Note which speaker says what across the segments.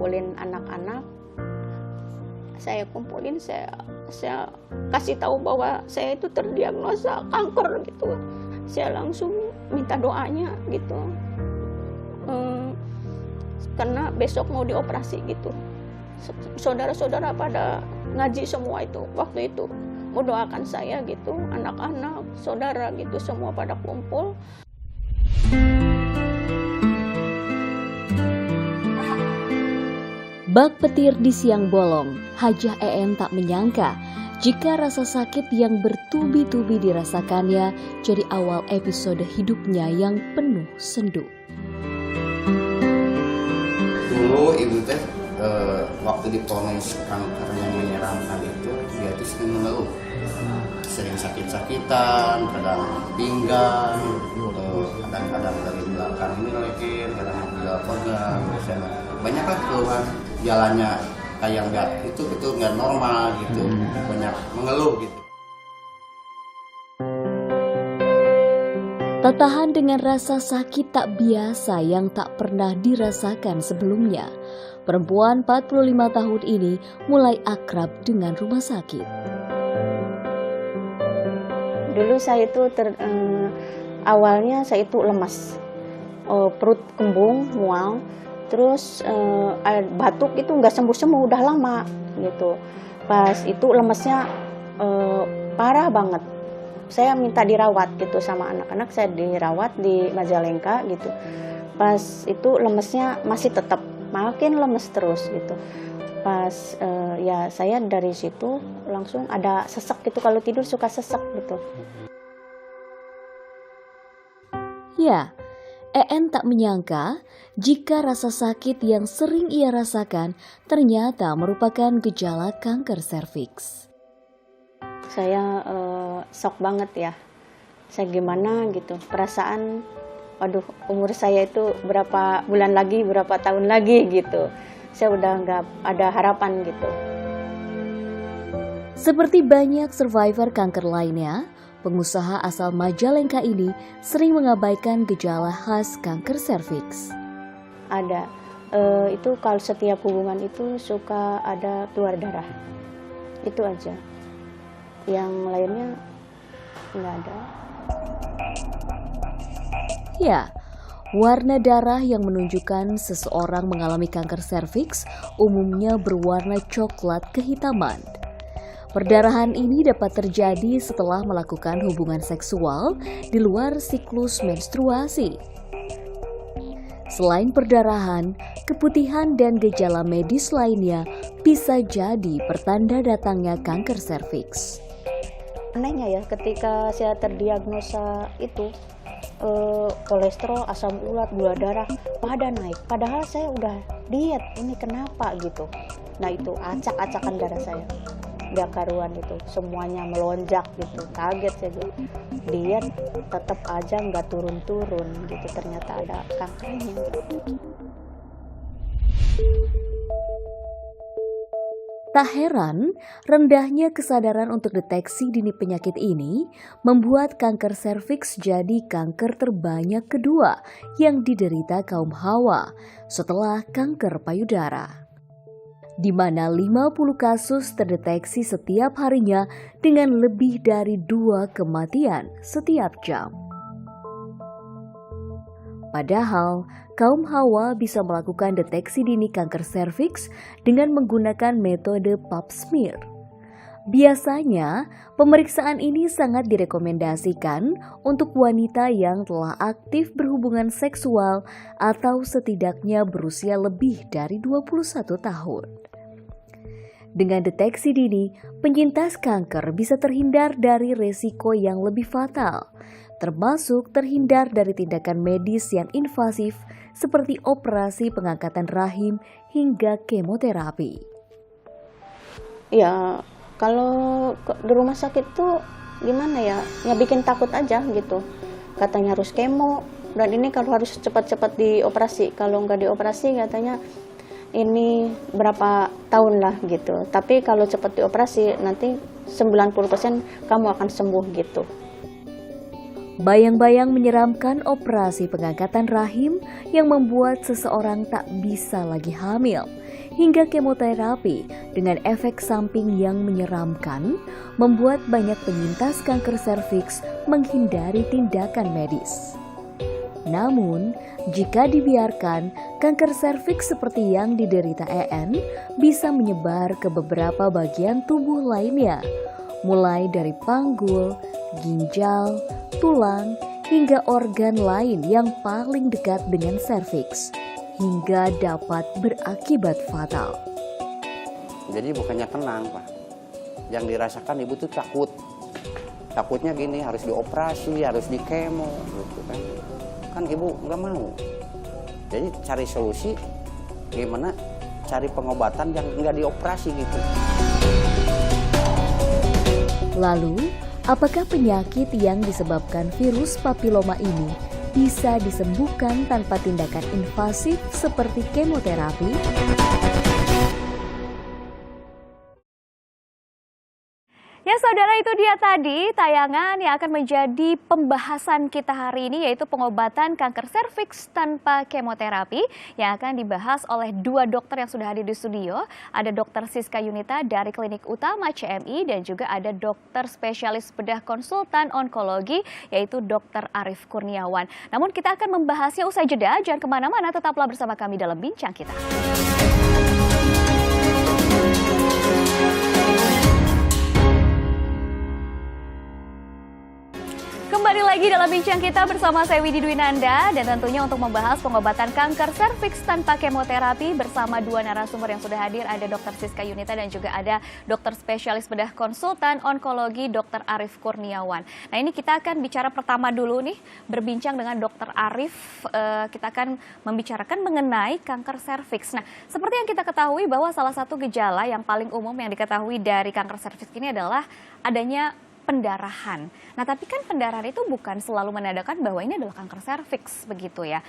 Speaker 1: kumpulin anak-anak, saya kasih tahu bahwa saya itu terdiagnosa kanker gitu. Saya langsung minta doanya gitu, karena besok mau dioperasi gitu. Saudara-saudara pada ngaji semua itu waktu itu mau doakan saya gitu, anak-anak, saudara gitu semua pada kumpul.
Speaker 2: Bak petir di siang bolong, Hajah EN tak menyangka jika rasa sakit yang bertubi-tubi dirasakannya jadi awal episode hidupnya yang penuh sendu.
Speaker 3: Dulu ibu teh waktu diponis kanker yang menyeramkan itu, dia tuh sering mengeluh, sering sakit-sakitan, kadang pinggang, kadang-kadang dari belakang ini lekir, kadang pegal-pegal, banyaklah keluhan jalannya kayak itu nggak normal gitu, banyak mengeluh gitu.
Speaker 2: Tak tahan dengan rasa sakit tak biasa yang tak pernah dirasakan sebelumnya, perempuan 45 tahun ini mulai akrab dengan rumah sakit.
Speaker 1: Dulu saya itu awalnya saya itu lemas, perut kembung, mual, terus batuk itu nggak sembuh-sembuh, udah lama gitu. Pas itu lemesnya parah banget. Saya minta dirawat gitu sama anak-anak, saya dirawat di Majalengka gitu. Pas itu lemesnya masih tetap makin lemes terus gitu. Pas ya saya dari situ langsung ada sesek gitu, kalau tidur suka sesek gitu.
Speaker 2: Ya, EN tak menyangka jika rasa sakit yang sering ia rasakan ternyata merupakan gejala kanker serviks.
Speaker 1: Saya shock banget ya. Saya gimana gitu, perasaan waduh umur saya itu berapa bulan lagi, berapa tahun lagi gitu. Saya udah nggak ada harapan gitu.
Speaker 2: Seperti banyak survivor kanker lainnya, pengusaha asal Majalengka ini sering mengabaikan gejala khas kanker serviks.
Speaker 1: Ada, itu kalau setiap hubungan itu suka ada keluar darah. Itu aja. Yang lainnya nggak ada.
Speaker 2: Ya, warna darah yang menunjukkan seseorang mengalami kanker serviks umumnya berwarna coklat kehitaman. Perdarahan ini dapat terjadi setelah melakukan hubungan seksual di luar siklus menstruasi. Selain perdarahan, keputihan dan gejala medis lainnya bisa jadi pertanda datangnya kanker serviks.
Speaker 1: Anehnya ya, ketika saya terdiagnosa itu kolesterol, asam urat, gula darah pada naik. Padahal saya udah diet, ini kenapa gitu. Nah itu acak-acakan darah saya, gak karuan itu, semuanya melonjak gitu. Kaget saya, diet tetap aja nggak turun-turun gitu, ternyata ada kankernya gitu.
Speaker 2: Tak heran, rendahnya kesadaran untuk deteksi dini penyakit ini membuat kanker serviks jadi kanker terbanyak kedua yang diderita kaum Hawa setelah kanker payudara. Di mana 50 kasus terdeteksi setiap harinya dengan lebih dari 2 kematian setiap jam. Padahal, kaum Hawa bisa melakukan deteksi dini kanker serviks dengan menggunakan metode pap smear. Biasanya, pemeriksaan ini sangat direkomendasikan untuk wanita yang telah aktif berhubungan seksual atau setidaknya berusia lebih dari 21 tahun. Dengan deteksi dini, penyintas kanker bisa terhindar dari resiko yang lebih fatal, termasuk terhindar dari tindakan medis yang invasif seperti operasi pengangkatan rahim hingga kemoterapi.
Speaker 1: Ya, kalau di rumah sakit tuh gimana ya, ya bikin takut aja gitu. Katanya harus kemo, dan ini kalau harus cepat-cepat dioperasi. Kalau nggak dioperasi katanya ini berapa tahun lah gitu. Tapi kalau cepat dioperasi nanti 90% kamu akan sembuh gitu.
Speaker 2: Bayang-bayang menyeramkan operasi pengangkatan rahim yang membuat seseorang tak bisa lagi hamil, hingga kemoterapi dengan efek samping yang menyeramkan, membuat banyak penyintas kanker serviks menghindari tindakan medis. Namun, jika dibiarkan, kanker serviks seperti yang diderita EN bisa menyebar ke beberapa bagian tubuh lainnya, mulai dari panggul, ginjal, tulang, hingga organ lain yang paling dekat dengan serviks, hingga dapat berakibat fatal.
Speaker 3: Jadi bukannya tenang, Pak. Yang dirasakan ibu tuh takut. Takutnya gini, harus dioperasi, harus dikemo, gitu kan. Kan ibu nggak mau. Jadi cari solusi gimana cari pengobatan yang nggak dioperasi gitu.
Speaker 2: Lalu, apakah penyakit yang disebabkan virus papiloma ini bisa disembuhkan tanpa tindakan invasif seperti kemoterapi?
Speaker 4: Ya saudara, itu dia tadi tayangan yang akan menjadi pembahasan kita hari ini, yaitu pengobatan kanker serviks tanpa kemoterapi yang akan dibahas oleh dua dokter yang sudah hadir di studio. Ada Dr. Siska Yunita dari Klinik Utama CMI dan juga ada dokter spesialis bedah konsultan onkologi yaitu Dr. Arief Kurniawan. Namun kita akan membahasnya usai jeda, jangan kemana-mana, tetaplah bersama kami dalam Bincang Kita. Kembali lagi dalam Bincang Kita bersama saya Widi Dwinanda, dan tentunya untuk membahas pengobatan kanker serviks tanpa kemoterapi bersama dua narasumber yang sudah hadir, ada Dr. Siska Yunita dan juga ada dokter spesialis bedah konsultan onkologi Dr. Arief Kurniawan. Nah, ini kita akan bicara pertama dulu nih, berbincang dengan Dr. Arief. Kita akan membicarakan mengenai kanker serviks. Nah, seperti yang kita ketahui bahwa salah satu gejala yang paling umum yang diketahui dari kanker serviks ini adalah adanya pendarahan. Nah, tapi kan pendarahan itu bukan selalu menandakan bahwa ini adalah kanker serviks, begitu ya.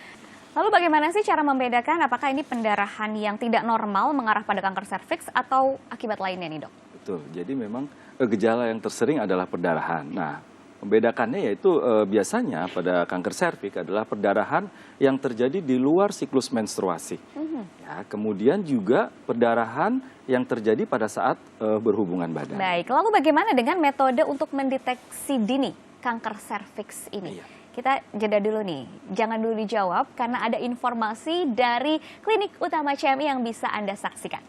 Speaker 4: Lalu bagaimana sih cara membedakan apakah ini pendarahan yang tidak normal mengarah pada kanker serviks atau akibat lainnya nih, Dok?
Speaker 5: Betul, jadi memang gejala yang tersering adalah perdarahan. Nah, membedakannya yaitu biasanya pada kanker serviks adalah perdarahan yang terjadi di luar siklus menstruasi. Ya, kemudian juga perdarahan yang terjadi pada saat berhubungan badan.
Speaker 4: Baik, lalu bagaimana dengan metode untuk mendeteksi dini kanker serviks ini?
Speaker 5: Iya.
Speaker 4: Kita jeda dulu nih, jangan dulu dijawab karena ada informasi dari Klinik Utama CMI yang bisa Anda saksikan.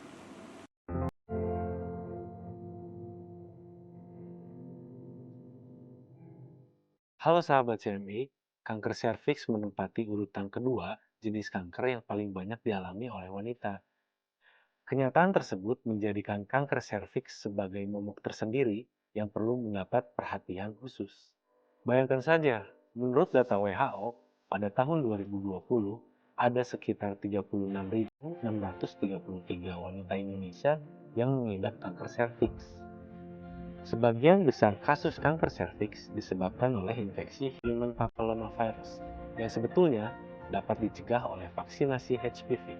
Speaker 6: Halo sahabat CMI, kanker serviks menempati urutan kedua jenis kanker yang paling banyak dialami oleh wanita. Kenyataan tersebut menjadikan kanker serviks sebagai momok tersendiri yang perlu mendapat perhatian khusus. Bayangkan saja, menurut data WHO, pada tahun 2020 ada sekitar 36.633 wanita Indonesia yang mengidap kanker serviks. Sebagian besar kasus kanker serviks disebabkan oleh infeksi human papillomavirus yang sebetulnya dapat dicegah oleh vaksinasi HPV.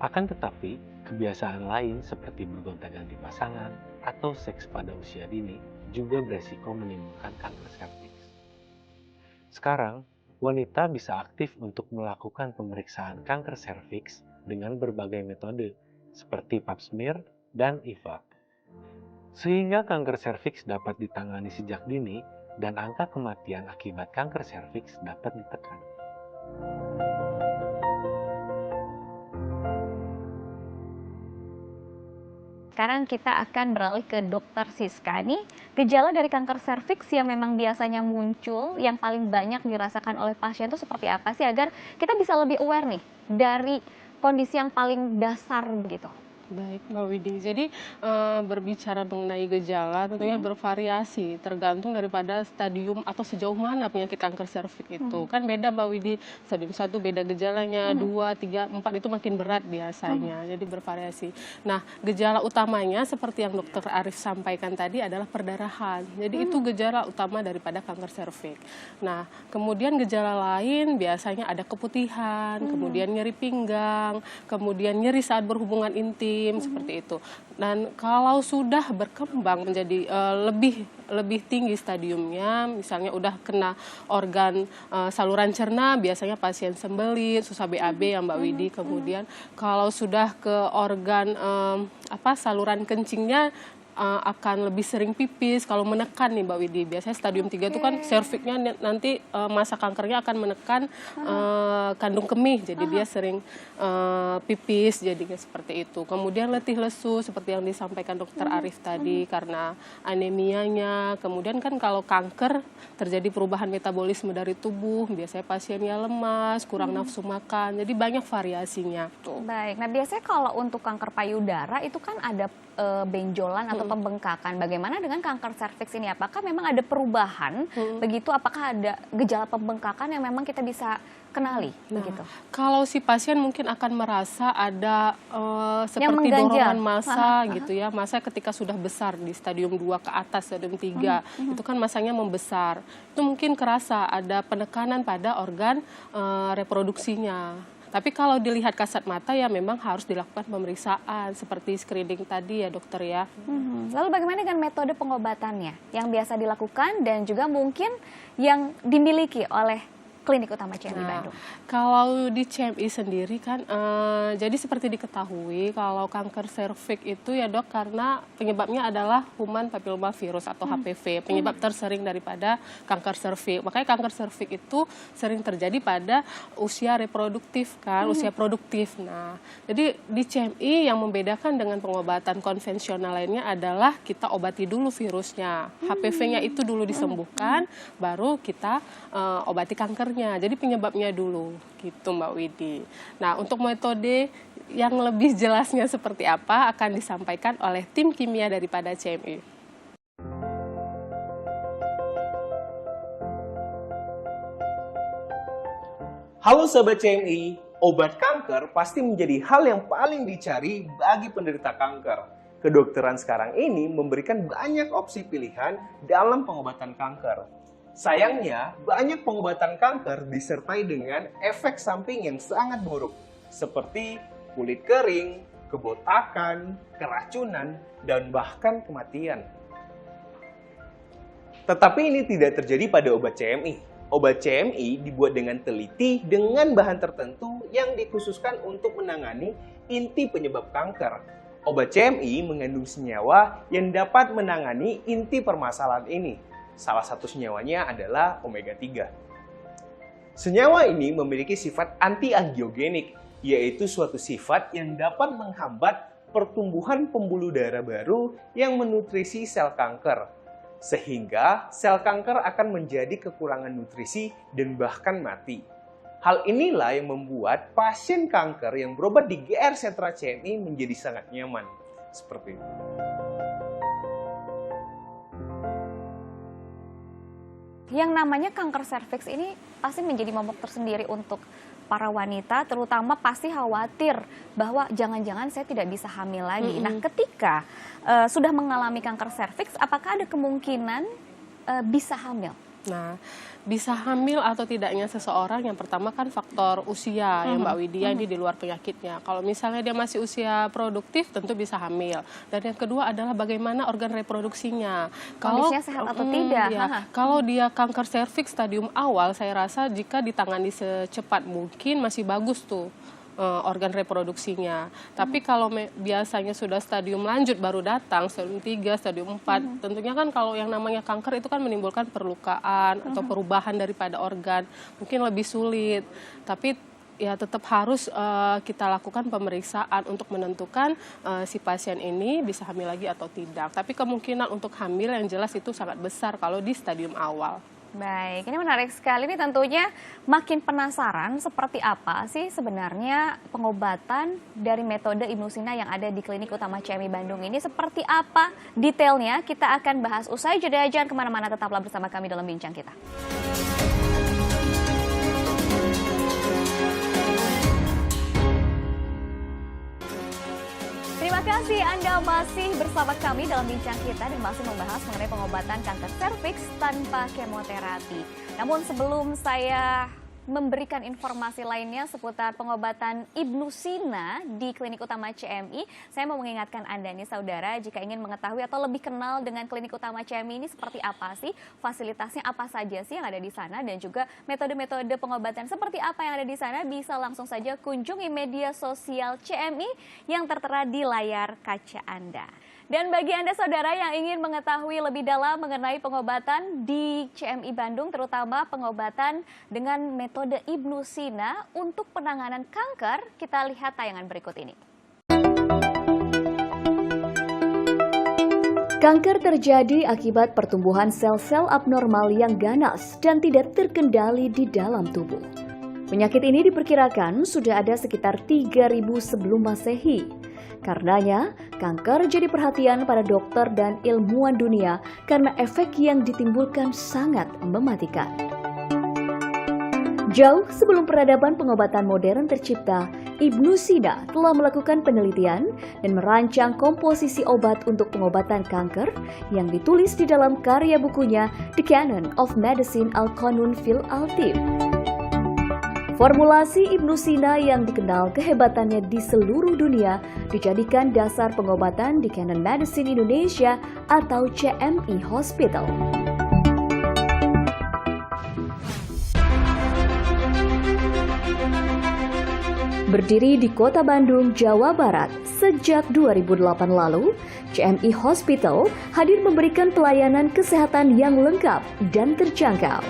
Speaker 6: Akan tetapi, kebiasaan lain seperti bergonta-ganti pasangan atau seks pada usia dini juga beresiko menimbulkan kanker serviks. Sekarang, wanita bisa aktif untuk melakukan pemeriksaan kanker serviks dengan berbagai metode seperti pap smear dan IVA. Sehingga kanker serviks dapat ditangani sejak dini dan angka kematian akibat kanker serviks dapat ditekan.
Speaker 4: Sekarang kita akan beralih ke Dr. Siska nih. Gejala dari kanker serviks yang memang biasanya muncul, yang paling banyak dirasakan oleh pasien itu seperti apa sih agar kita bisa lebih aware nih dari kondisi yang paling dasar begitu?
Speaker 7: Baik, Mbak Widi. Jadi berbicara mengenai gejala tentunya bervariasi tergantung daripada stadium atau sejauh mana penyakit kanker serviks itu. Kan beda Mbak Widi, stadium 1 beda gejalanya, 2, 3, 4 itu makin berat biasanya. Jadi bervariasi. Nah, gejala utamanya seperti yang Dr. Arief sampaikan tadi adalah perdarahan. Jadi itu gejala utama daripada kanker serviks. Nah, kemudian gejala lain biasanya ada keputihan, kemudian nyeri pinggang, kemudian nyeri saat berhubungan intim, seperti itu. Dan kalau sudah berkembang menjadi lebih lebih tinggi stadiumnya, misalnya udah kena organ saluran cerna, biasanya pasien sembelit, susah BAB ya Mbak Widi. Kemudian kalau sudah ke organ saluran kencingnya, akan lebih sering pipis kalau menekan nih Mbak Widi. Biasanya stadium 3 itu kan serviknya nanti masa kankernya akan menekan kandung kemih, jadi dia sering pipis, jadinya seperti itu. Kemudian letih lesu seperti yang disampaikan Dokter Arif tadi karena anemianya. Kemudian kan kalau kanker terjadi perubahan metabolisme dari tubuh, biasanya pasiennya lemas, kurang nafsu makan, jadi banyak variasinya tuh.
Speaker 4: Baik, nah biasanya kalau untuk kanker payudara itu kan ada benjolan atau pembengkakan. Bagaimana dengan kanker serviks ini? Apakah memang ada perubahan begitu? Apakah ada gejala pembengkakan yang memang kita bisa kenali begitu?
Speaker 7: Kalau si pasien mungkin akan merasa ada seperti
Speaker 4: mengganjal.
Speaker 7: dorongan massa gitu ya. Massa ketika sudah besar di stadium 2 ke atas, stadium 3, itu kan massanya membesar. Itu mungkin kerasa ada penekanan pada organ reproduksinya. Tapi kalau dilihat kasat mata ya memang harus dilakukan pemeriksaan seperti screening tadi ya dokter ya.
Speaker 4: Lalu bagaimana dengan metode pengobatannya yang biasa dilakukan dan juga mungkin yang dimiliki oleh Klinik Utama CMI Bandung?
Speaker 7: Kalau di CMI sendiri kan, jadi seperti diketahui kalau kanker serviks itu ya dok karena penyebabnya adalah human papillomavirus atau HPV, penyebab tersering daripada kanker serviks. Makanya kanker serviks itu sering terjadi pada usia reproduktif kan, usia produktif. Nah, jadi di CMI yang membedakan dengan pengobatan konvensional lainnya adalah kita obati dulu virusnya, HPV-nya itu dulu disembuhkan, baru kita obati kankernya. Jadi penyebabnya dulu gitu Mbak Widi. Nah untuk metode yang lebih jelasnya seperti apa akan disampaikan oleh tim kimia daripada CMI.
Speaker 8: Halo Sobat CMI, obat kanker pasti menjadi hal yang paling dicari bagi penderita kanker. Kedokteran sekarang ini memberikan banyak opsi pilihan dalam pengobatan kanker. Sayangnya, banyak pengobatan kanker disertai dengan efek samping yang sangat buruk, seperti kulit kering, kebotakan, keracunan, dan bahkan kematian. Tetapi ini tidak terjadi pada obat CMI. Obat CMI dibuat dengan teliti dengan bahan tertentu yang dikhususkan untuk menangani inti penyebab kanker. Obat CMI mengandung senyawa yang dapat menangani inti permasalahan ini. Salah satu senyawanya adalah omega 3. Senyawa ini memiliki sifat anti-angiogenik, yaitu suatu sifat yang dapat menghambat pertumbuhan pembuluh darah baru yang menutrisi sel kanker. Sehingga sel kanker akan menjadi kekurangan nutrisi dan bahkan mati. Hal inilah yang membuat pasien kanker yang berobat di GR Sentra CMI menjadi sangat nyaman. Seperti itu.
Speaker 4: Yang namanya kanker serviks ini pasti menjadi momok tersendiri untuk para wanita, terutama pasti khawatir bahwa jangan-jangan saya tidak bisa hamil lagi. Nah, ketika sudah mengalami kanker serviks, apakah ada kemungkinan bisa hamil?
Speaker 7: Nah, bisa hamil atau tidaknya seseorang yang pertama kan faktor usia ya Mbak Widya, ini di luar penyakitnya. Kalau misalnya dia masih usia produktif tentu bisa hamil. Dan yang kedua adalah bagaimana organ reproduksinya.
Speaker 4: Kondisinya sehat atau tidak?
Speaker 7: Ya, kalau dia kanker serviks stadium awal, saya rasa jika ditangani secepat mungkin masih bagus tuh organ reproduksinya. Tapi kalau biasanya sudah stadium lanjut baru datang, stadium 3, stadium 4, tentunya kan kalau yang namanya kanker itu kan menimbulkan perlukaan atau perubahan daripada organ, mungkin lebih sulit. Tapi ya tetap harus kita lakukan pemeriksaan untuk menentukan si pasien ini bisa hamil lagi atau tidak. Tapi kemungkinan untuk hamil yang jelas itu sangat besar kalau di stadium awal.
Speaker 4: Baik, ini menarik sekali nih, tentunya makin penasaran seperti apa sih sebenarnya pengobatan dari metode Imlusina yang ada di Klinik Utama CMI Bandung ini, seperti apa detailnya kita akan bahas usai jeda. Jangan kemana-mana, tetaplah bersama kami dalam Bincang Kita. Terima kasih Anda masih bersama kami dalam Bincang Kita dan masih membahas mengenai pengobatan kanker serviks tanpa kemoterapi. Namun sebelum saya memberikan informasi lainnya seputar pengobatan Ibnu Sina di Klinik Utama CMI, saya mau mengingatkan Anda nih saudara, jika ingin mengetahui atau lebih kenal dengan Klinik Utama CMI ini seperti apa sih, fasilitasnya apa saja sih yang ada di sana, dan juga metode-metode pengobatan seperti apa yang ada di sana, bisa langsung saja kunjungi media sosial CMI yang tertera di layar kaca Anda. Dan bagi Anda saudara yang ingin mengetahui lebih dalam mengenai pengobatan di CMI Bandung, terutama pengobatan dengan metode Ibnu Sina untuk penanganan kanker, kita lihat tayangan berikut ini.
Speaker 2: Kanker terjadi akibat pertumbuhan sel-sel abnormal yang ganas dan tidak terkendali di dalam tubuh. Penyakit ini diperkirakan sudah ada sekitar 3.000 sebelum Masehi. Karenanya, kanker jadi perhatian para dokter dan ilmuwan dunia karena efek yang ditimbulkan sangat mematikan. Jauh sebelum peradaban pengobatan modern tercipta, Ibnu Sina telah melakukan penelitian dan merancang komposisi obat untuk pengobatan kanker yang ditulis di dalam karya bukunya The Canon of Medicine Al-Qanun fil Al-Tib. Formulasi Ibnu Sina yang dikenal kehebatannya di seluruh dunia dijadikan dasar pengobatan di Canon Medicine Indonesia atau CMI Hospital. Berdiri di Kota Bandung, Jawa Barat sejak 2008 lalu, CMI Hospital hadir memberikan pelayanan kesehatan yang lengkap dan terjangkau.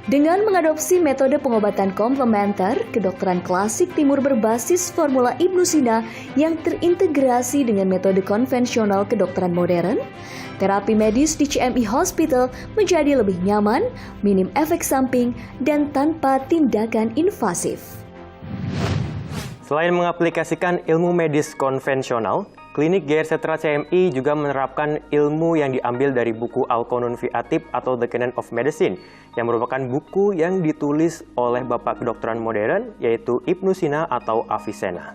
Speaker 2: Dengan mengadopsi metode pengobatan komplementer, kedokteran klasik timur berbasis formula Ibnu Sina yang terintegrasi dengan metode konvensional kedokteran modern, terapi medis di CMI Hospital menjadi lebih nyaman, minim efek samping, dan tanpa tindakan invasif.
Speaker 9: Selain mengaplikasikan ilmu medis konvensional, Klinik GR Setra CMI juga menerapkan ilmu yang diambil dari buku Al-Qanun fi Al-Tib atau The Canon of Medicine, yang merupakan buku yang ditulis oleh Bapak Kedokteran Modern, yaitu Ibnu Sina atau Avicenna.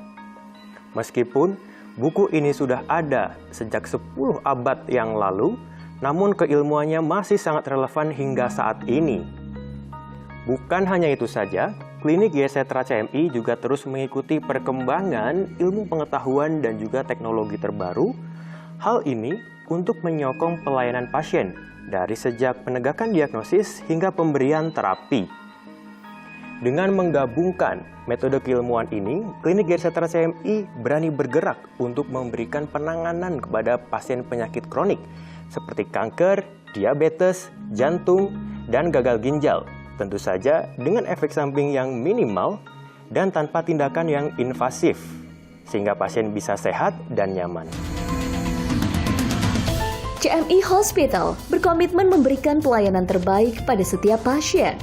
Speaker 9: Meskipun buku ini sudah ada sejak 10 abad yang lalu, namun keilmuannya masih sangat relevan hingga saat ini. Bukan hanya itu saja, Klinik GR Setra CMI juga terus mengikuti perkembangan ilmu pengetahuan dan juga teknologi terbaru. Hal ini untuk menyokong pelayanan pasien dari sejak penegakan diagnosis hingga pemberian terapi. Dengan menggabungkan metode keilmuan ini, Klinik GR Setra CMI berani bergerak untuk memberikan penanganan kepada pasien penyakit kronik seperti kanker, diabetes, jantung, dan gagal ginjal. Tentu saja dengan efek samping yang minimal dan tanpa tindakan yang invasif, sehingga pasien bisa sehat dan nyaman.
Speaker 2: CMI Hospital berkomitmen memberikan pelayanan terbaik pada setiap pasien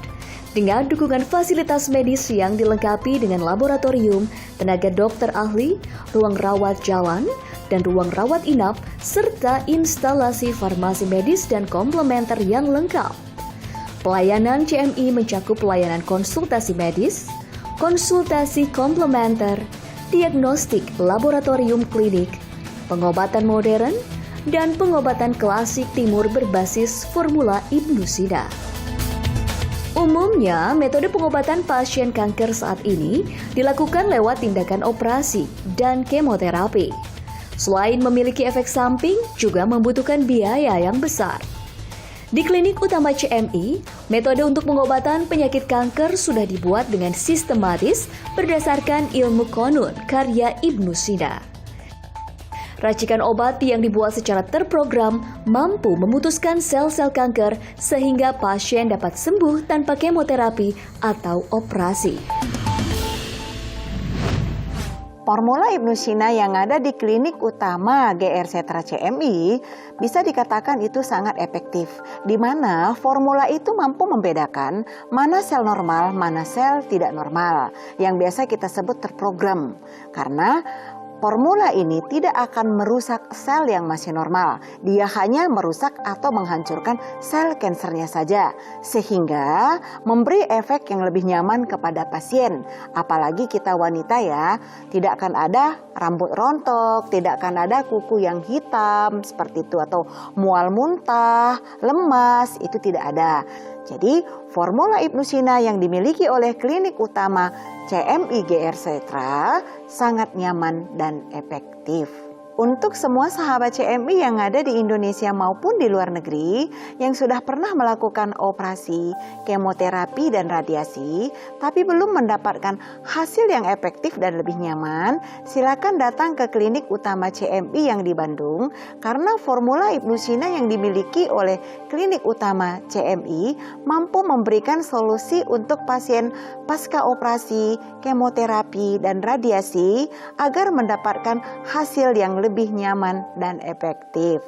Speaker 2: dengan dukungan fasilitas medis yang dilengkapi dengan laboratorium, tenaga dokter ahli, ruang rawat jalan, dan ruang rawat inap, serta instalasi farmasi medis dan komplementer yang lengkap. Pelayanan CMI mencakup pelayanan konsultasi medis, konsultasi komplementer, diagnostik laboratorium klinik, pengobatan modern, dan pengobatan klasik timur berbasis formula Ibnu Sina. Umumnya, metode pengobatan pasien kanker saat ini dilakukan lewat tindakan operasi dan kemoterapi. Selain memiliki efek samping, juga membutuhkan biaya yang besar. Di Klinik Utama CMI, metode untuk pengobatan penyakit kanker sudah dibuat dengan sistematis berdasarkan ilmu Qanun karya Ibnu Sina. Racikan obat yang dibuat secara terprogram mampu memutuskan sel-sel kanker sehingga pasien dapat sembuh tanpa kemoterapi atau operasi.
Speaker 10: Formula Ibnu Sina yang ada di Klinik Utama GR Setra CMI bisa dikatakan itu sangat efektif, di mana formula itu mampu membedakan mana sel normal, mana sel tidak normal, yang biasa kita sebut terprogram. Karena Formula ini tidak akan merusak sel yang masih normal. Dia hanya merusak atau menghancurkan sel kansernya saja, sehingga memberi efek yang lebih nyaman kepada pasien. Apalagi kita wanita ya, tidak akan ada rambut rontok, tidak akan ada kuku yang hitam seperti itu, atau mual muntah, lemas, itu tidak ada. Jadi, formula Ibnu Sina yang dimiliki oleh klinik utama CMI GR Setra sangat nyaman dan efektif. Untuk semua sahabat CMI yang ada di Indonesia maupun di luar negeri yang sudah pernah melakukan operasi, kemoterapi dan radiasi tapi belum mendapatkan hasil yang efektif dan lebih nyaman, silakan datang ke klinik utama CMI yang di Bandung karena formula Ibnu Sina yang dimiliki oleh klinik utama CMI mampu memberikan solusi untuk pasien pasca operasi, kemoterapi dan radiasi agar mendapatkan hasil yang lebih nyaman dan efektif.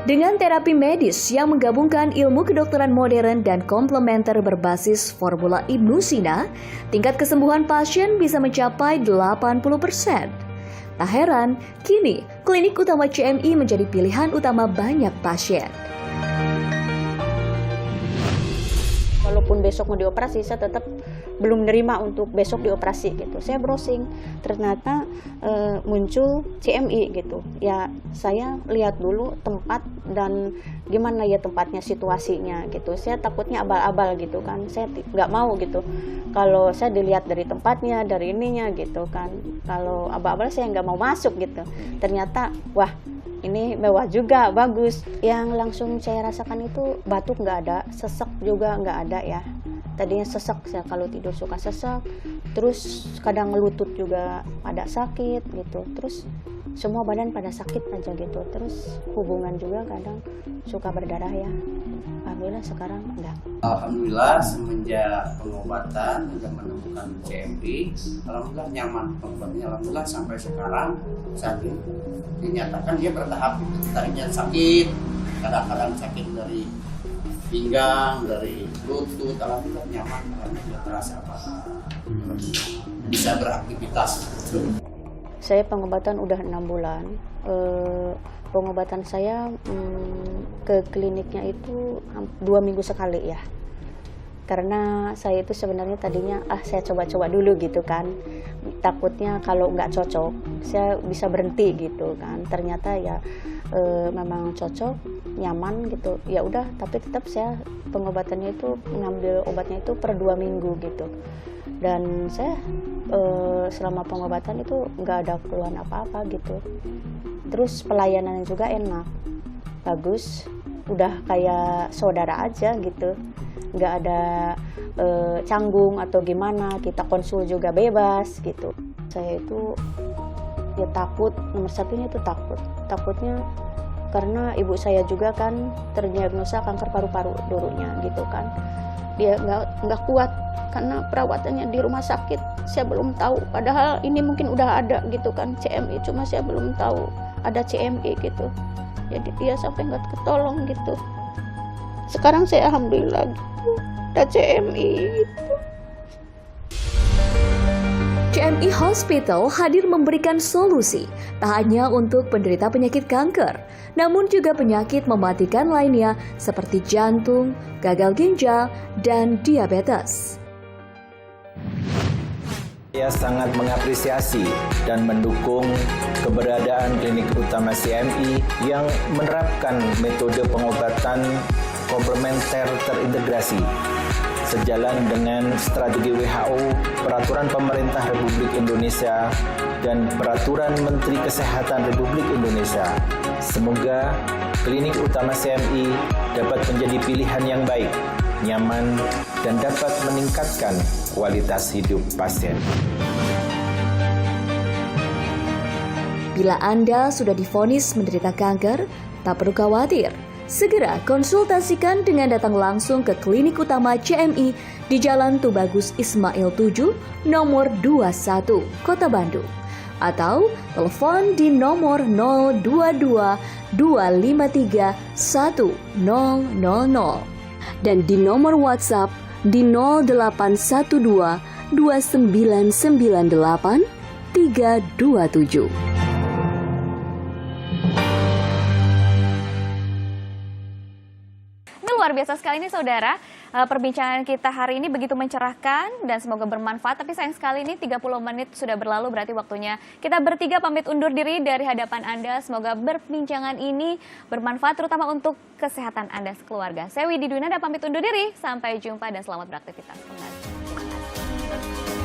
Speaker 2: Dengan terapi medis yang menggabungkan ilmu kedokteran modern dan komplementer berbasis formula Ibnu Sina, tingkat kesembuhan pasien bisa mencapai 80%. Tak heran, kini klinik utama CMI menjadi pilihan utama banyak pasien.
Speaker 1: Walaupun besok mau dioperasi, saya tetap belum nerima untuk besok dioperasi gitu. Saya browsing, ternyata muncul CMI gitu. Ya saya lihat dulu tempat dan gimana ya tempatnya, situasinya gitu. Saya takutnya abal-abal gitu kan. Saya nggak mau gitu. Kalau saya dilihat dari tempatnya, dari ininya gitu kan. Kalau abal-abal saya nggak mau masuk gitu. Ternyata wah, ini mewah juga, bagus. Yang langsung saya rasakan itu batuk nggak ada, sesek juga nggak ada ya. Tadinya sesek, saya kalau tidur suka sesek, terus kadang lutut juga ada sakit gitu, terus semua badan pada sakit aja gitu, terus hubungan juga kadang suka berdarah ya. Alhamdulillah sekarang enggak.
Speaker 3: Alhamdulillah semenjak pengobatan dan menemukan CMI, alhamdulillah nyaman pengobatannya. Alhamdulillah sampai sekarang saat ini dinyatakan dia bertahap. Tadinya sakit, kadang-kadang sakit dari pinggang, dari lutut, alhamdulillah nyaman karena tidak terasa apa-apa. Bisa beraktivitas.
Speaker 1: Saya pengobatan udah 6 bulan. Pengobatan saya ke kliniknya itu 2 minggu sekali ya. Karena saya itu sebenarnya tadinya saya coba-coba dulu gitu kan. Takutnya kalau nggak cocok, saya bisa berhenti gitu kan. Ternyata ya memang cocok, nyaman gitu. Ya udah, tapi tetap saya pengobatannya itu mengambil obatnya itu per 2 minggu gitu. Dan saya selama pengobatan itu nggak ada keluhan apa-apa gitu. Terus pelayanannya juga enak, bagus, udah kayak saudara aja gitu, nggak ada canggung atau gimana, kita konsul juga bebas gitu. Saya itu ya takut, nomor satunya itu takutnya karena ibu saya juga kan terdiagnosa kanker paru-paru dulunya gitu kan. Dia nggak kuat karena perawatannya di rumah sakit. Saya belum tahu, padahal ini mungkin udah ada gitu kan CMI, cuma saya belum tahu ada CMI gitu. Jadi dia sampai nggak ketolong gitu. Sekarang saya alhamdulillah gitu, ada CMI gitu.
Speaker 2: CMI Hospital hadir memberikan solusi tak hanya untuk penderita penyakit kanker, namun juga penyakit mematikan lainnya seperti jantung, gagal ginjal, dan diabetes.
Speaker 11: Saya sangat mengapresiasi dan mendukung keberadaan klinik utama CMI yang menerapkan metode pengobatan komplementer terintegrasi sejalan dengan strategi WHO, peraturan pemerintah Republik Indonesia, dan peraturan Menteri Kesehatan Republik Indonesia. Semoga klinik utama CMI dapat menjadi pilihan yang baik, nyaman, dan dapat meningkatkan kualitas hidup pasien.
Speaker 2: Bila Anda sudah divonis menderita kanker, tak perlu khawatir. Segera konsultasikan dengan datang langsung ke klinik utama CMI di Jalan Tubagus Ismail 7, nomor 21, Kota Bandung. Atau telepon di nomor 022 253 1000 dan di nomor WhatsApp di 0812 2998 327.
Speaker 4: Ini luar biasa sekali nih saudara, perbincangan kita hari ini begitu mencerahkan dan semoga bermanfaat. Tapi sayang sekali ini 30 menit sudah berlalu, berarti waktunya kita bertiga pamit undur diri dari hadapan Anda. Semoga perbincangan ini bermanfaat terutama untuk kesehatan Anda sekeluarga. Saya Widi Dwinanda pamit undur diri, sampai jumpa dan selamat beraktivitas kembali. Terima kasih.